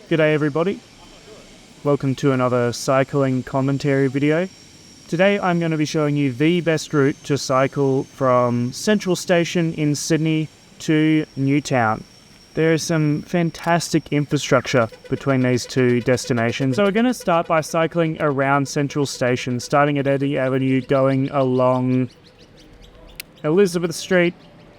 G'day everybody, welcome to another cycling commentary video. Today I'm going to be showing you the best route to cycle from Central Station in Sydney to Newtown. There is some fantastic infrastructure between these two destinations. So we're going to start by cycling around Central Station, starting at Eddy Avenue, going along Elizabeth Street,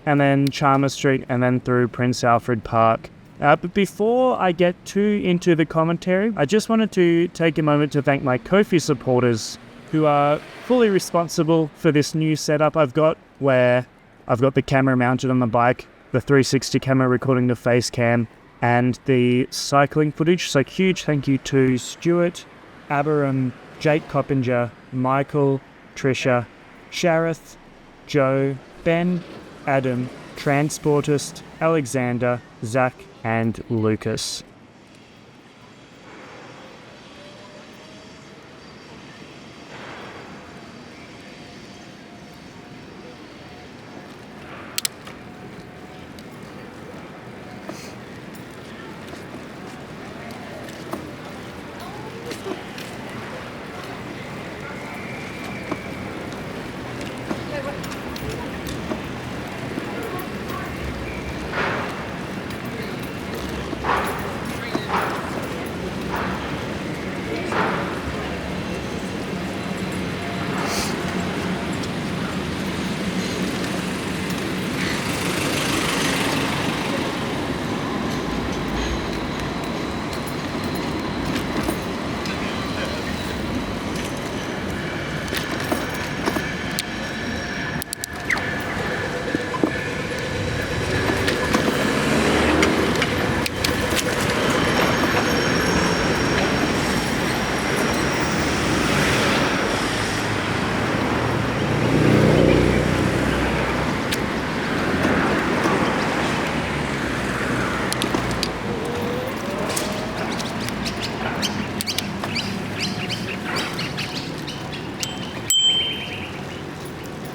and then Chalmers Street, and then through Prince Alfred Park. But before I get too into the commentary, I just wanted to take a moment to thank my Ko-fi supporters who are fully responsible for this new setup I've got, where I've got the camera mounted on the bike, the 360 camera recording the face cam, and the cycling footage. So huge thank you to Stuart, Aberam, Jake Coppinger, Michael, Trisha, Shareth, Joe, Ben, Adam, Transportist, Alexander, Zach, and Lucas.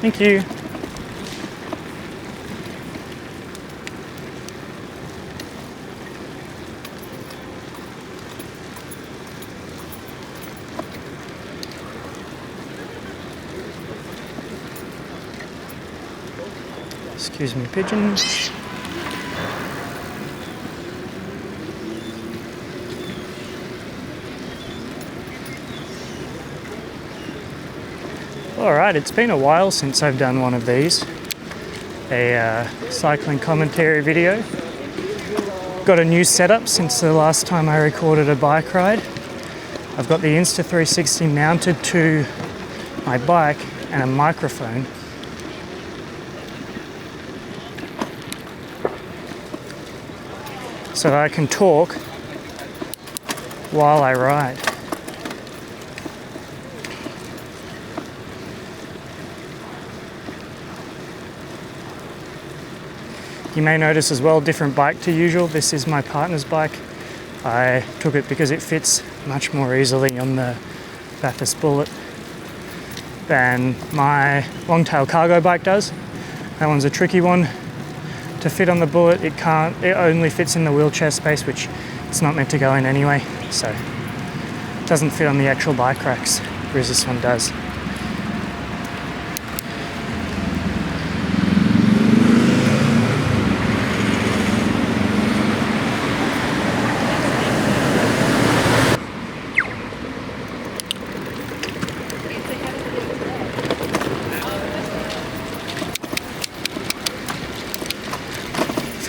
Thank you. Excuse me, pigeons. Alright, it's been a while since I've done one of these, a cycling commentary video. Got a new setup since the last time I recorded a bike ride. I've got the Insta360 mounted to my bike and a microphone. So that I can talk while I ride. You may notice as well, different bike to usual. This is my partner's bike. I took it because it fits much more easily on the Bathurst Bullet than my long-tail cargo bike does. That one's a tricky one to fit on the Bullet. It only fits in the wheelchair space, which it's not meant to go in anyway. So it doesn't fit on the actual bike racks, whereas this one does.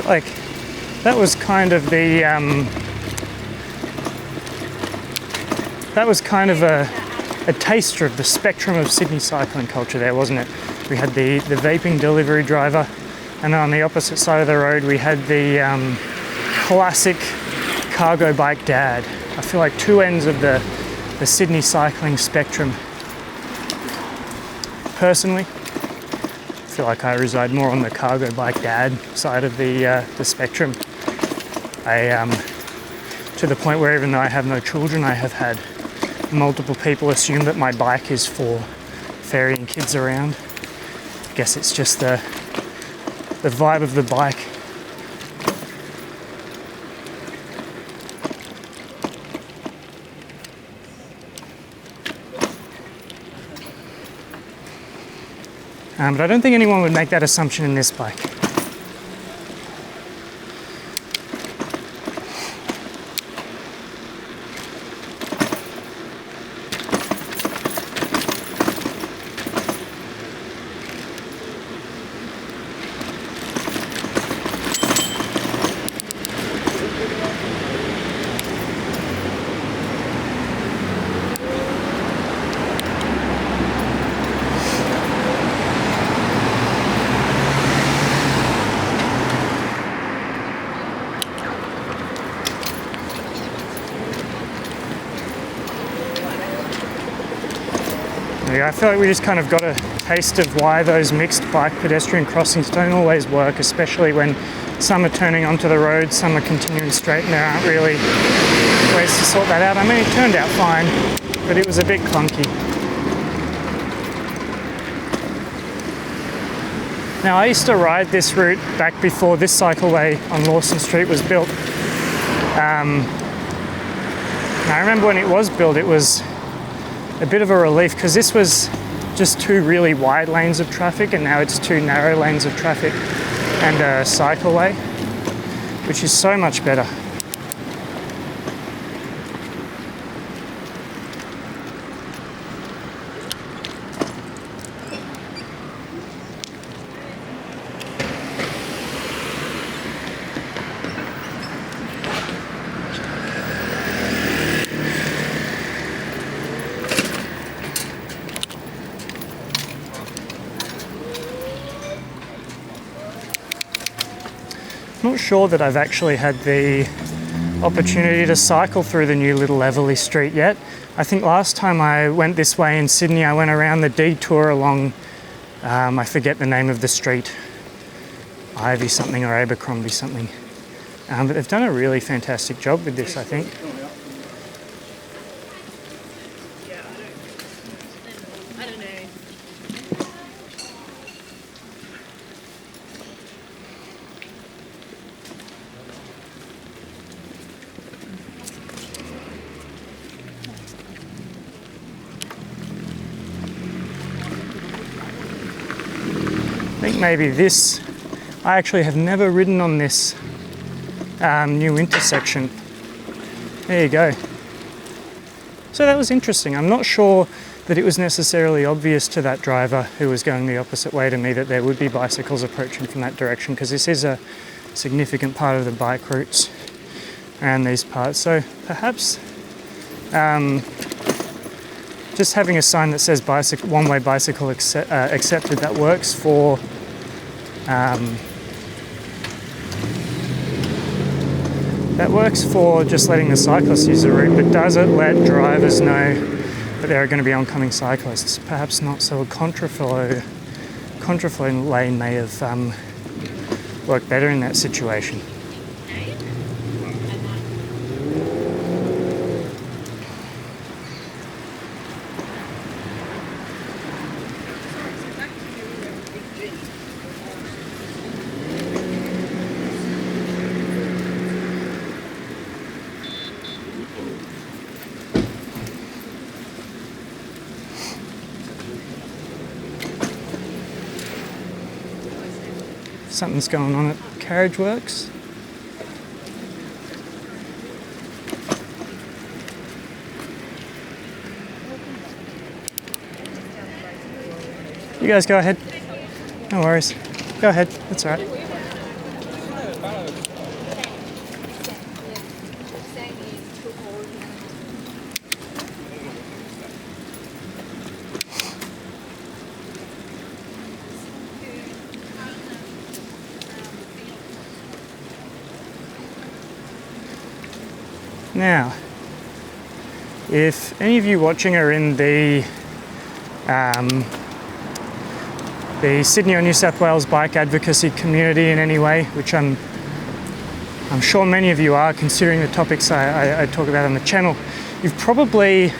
Like, that was kind of the a taster of the spectrum of Sydney cycling culture there, wasn't it? We had the vaping delivery driver, and on the opposite side of the road we had the classic cargo bike dad. I feel like two ends of the Sydney cycling spectrum. Personally, I feel like I reside more on the cargo bike dad side of the spectrum. To the point where even though I have no children, I have had multiple people assume that my bike is for ferrying kids around. I guess it's just the vibe of the bike. But I don't think anyone would make that assumption in this bike. I feel like we just kind of got a taste of why those mixed bike pedestrian crossings don't always work, especially when some are turning onto the road, some are continuing straight, and there aren't really ways to sort that out. I mean, it turned out fine, but it was a bit clunky. Now, I used to ride this route back before this cycleway on Lawson Street was built. I remember when it was built, it was a bit of a relief because this was just two really wide lanes of traffic, and now it's two narrow lanes of traffic and a cycleway, which is so much better. I'm not sure that I've actually had the opportunity to cycle through the new little Eveleigh street yet. I think last time I went this way in Sydney, I went around the detour along, I forget the name of the street, Ivy something or Abercrombie something. But they've done a really fantastic job with this, I think. I think maybe this, I actually have never ridden on this new intersection. There you go. So that was interesting. I'm not sure that it was necessarily obvious to that driver who was going the opposite way to me that there would be bicycles approaching from that direction, because this is a significant part of the bike routes around these parts. So perhaps just having a sign that says bicycle, one-way bicycle accepted, that works for just letting the cyclists use the route, but does it let drivers know that there are going to be oncoming cyclists? Perhaps not. So a contraflow lane may have worked better in that situation. Something's going on at Carriage Works. You guys go ahead. No worries. Go ahead. That's all right. Now, if any of you watching are in the Sydney or New South Wales bike advocacy community in any way, which I'm sure many of you are, considering the topics I talk about on the channel, you've probably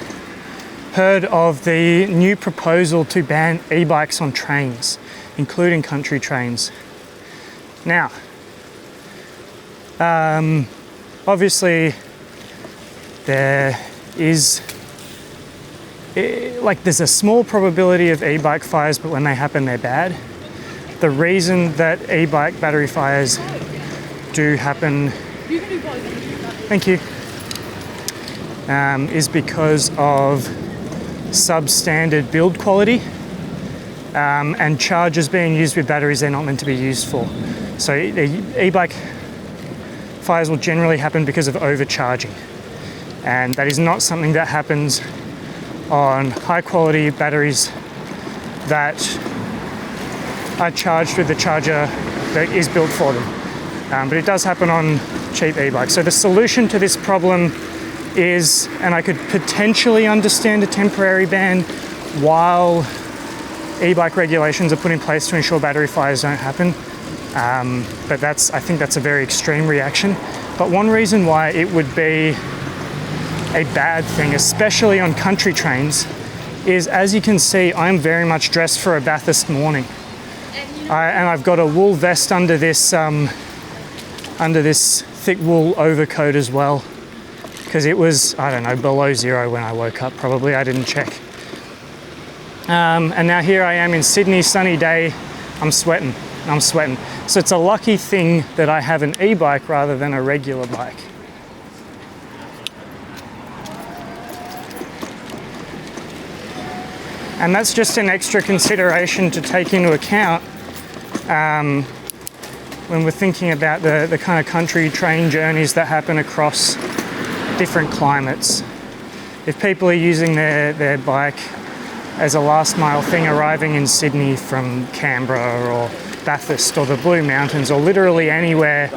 heard of the new proposal to ban e-bikes on trains, including country trains. Now, obviously, there is like there's a small probability of e-bike fires, but when they happen, they're bad. The reason that e-bike battery fires do happen, thank you, is because of substandard build quality and chargers being used with batteries they're not meant to be used for. So e-bike fires will generally happen because of overcharging, and that is not something that happens on high quality batteries that are charged with the charger that is built for them. But it does happen on cheap e-bikes. So the solution to this problem is, and I could potentially understand a temporary ban while e-bike regulations are put in place to ensure battery fires don't happen. But I think that's a very extreme reaction. But one reason why it would be a bad thing, especially on country trains, is, as you can see, I'm very much dressed for a Bathurst morning. And I've got a wool vest under this thick wool overcoat as well, because it was, I don't know, below zero when I woke up probably, I didn't check. And now here I am in Sydney, sunny day, I'm sweating. So it's a lucky thing that I have an e-bike rather than a regular bike. And that's just an extra consideration to take into account when we're thinking about the kind of country train journeys that happen across different climates. If people are using their bike as a last mile thing, arriving in Sydney from Canberra or Bathurst or the Blue Mountains or literally anywhere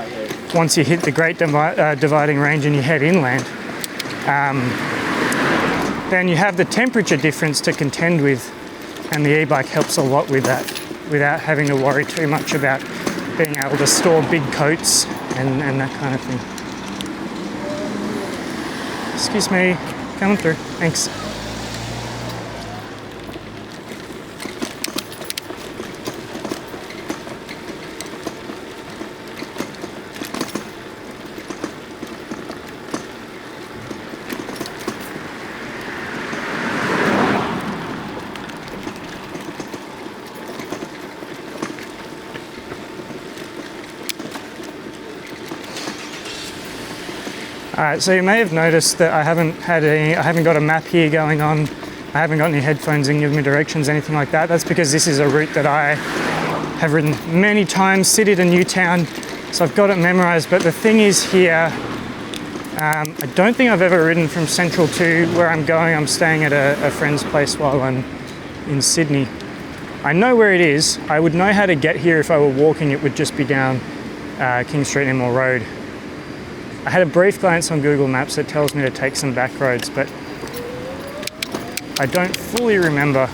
once you hit the Great Dividing Range and you head inland, then you have the temperature difference to contend with, and the e-bike helps a lot with that without having to worry too much about being able to store big coats and that kind of thing. Excuse me, coming through, thanks. Alright, so you may have noticed that I haven't got a map here going on. I haven't got any headphones and give me directions, anything like that. That's because this is a route that I have ridden many times, City to Newtown, so I've got it memorized. But the thing is here, I don't think I've ever ridden from Central to where I'm going. I'm staying at a friend's place while I'm in Sydney. I know where it is. I would know how to get here if I were walking. It would just be down King Street, Enmore Road. I had a brief glance on Google Maps that tells me to take some back roads, but I don't fully remember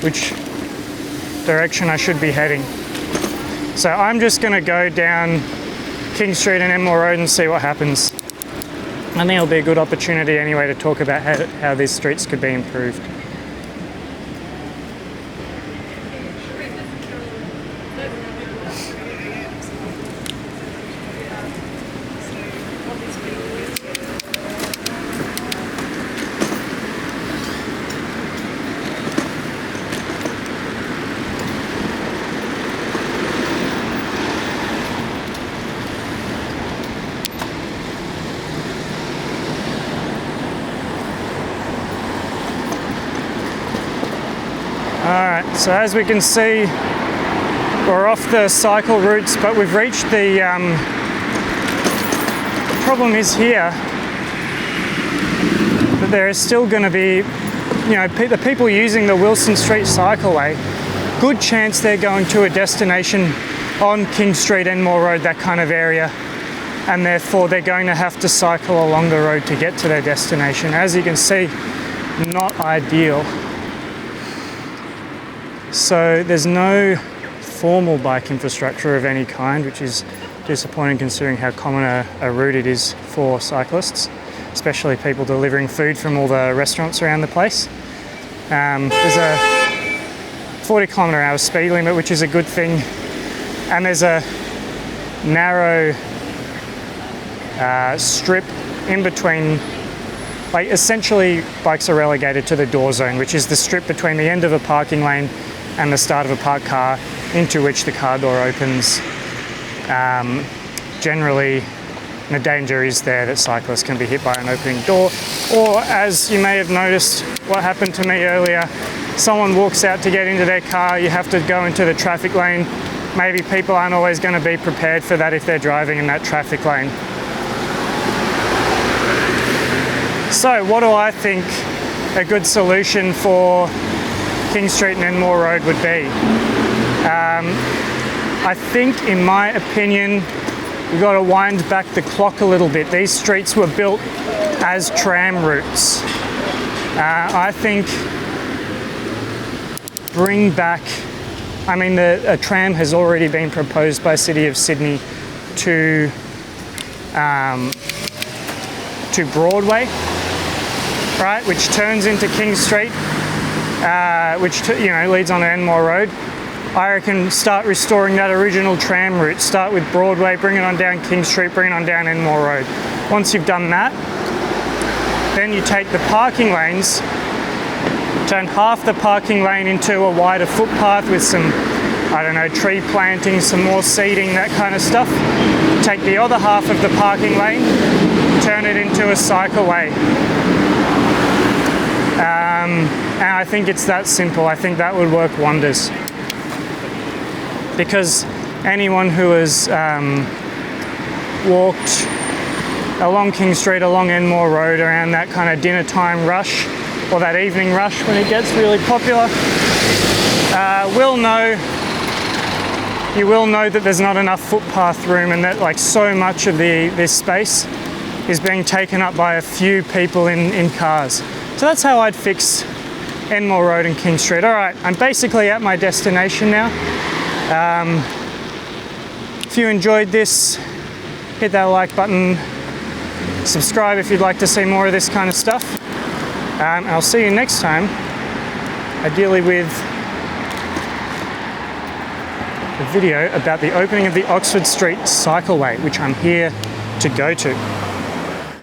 which direction I should be heading. So I'm just going to go down King Street and Enmore Road and see what happens. I think it'll be a good opportunity anyway to talk about how these streets could be improved. Alright, so as we can see, we're off the cycle routes, but we've reached the problem is here that there is still going to be, the people using the Wilson Street Cycleway, good chance they're going to a destination on King Street, Enmore Road, that kind of area, and therefore they're going to have to cycle along the road to get to their destination. As you can see, not ideal. So there's no formal bike infrastructure of any kind, which is disappointing considering how common a route it is for cyclists, especially people delivering food from all the restaurants around the place. There's a 40km/h speed limit, which is a good thing, and there's a narrow strip in between like essentially bikes are relegated to the door zone, which is the strip between the end of a parking lane and the start of a parked car, into which the car door opens. Generally, the danger is there that cyclists can be hit by an opening door, or, as you may have noticed, what happened to me earlier, someone walks out to get into their car, you have to go into the traffic lane. Maybe people aren't always going to be prepared for that if they're driving in that traffic lane. So what do I think a good solution for King Street and Enmore Road would be? I think, in my opinion, we've got to wind back the clock a little bit. These streets were built as tram routes. I think bring back, I mean, a tram has already been proposed by City of Sydney to Broadway, right, which turns into King Street, which leads on to Enmore Road. I reckon start restoring that original tram route. Start with Broadway, bring it on down King Street, bring it on down Enmore Road. Once you've done that, then you take the parking lanes, turn half the parking lane into a wider footpath with some, I don't know, tree planting, some more seating, that kind of stuff. Take the other half of the parking lane, turn it into a cycleway. And I think it's that simple. I think that would work wonders. Because anyone who has walked along King Street, along Enmore Road, around that kind of dinner time rush, or that evening rush when it gets really popular, you will know that there's not enough footpath room, and that like so much of this space is being taken up by a few people in cars. So that's how I'd fix Enmore Road and King Street. All right, I'm basically at my destination now. If you enjoyed this, hit that like button, subscribe if you'd like to see more of this kind of stuff. I'll see you next time, ideally with a video about the opening of the Oxford Street Cycleway, which I'm here to go to.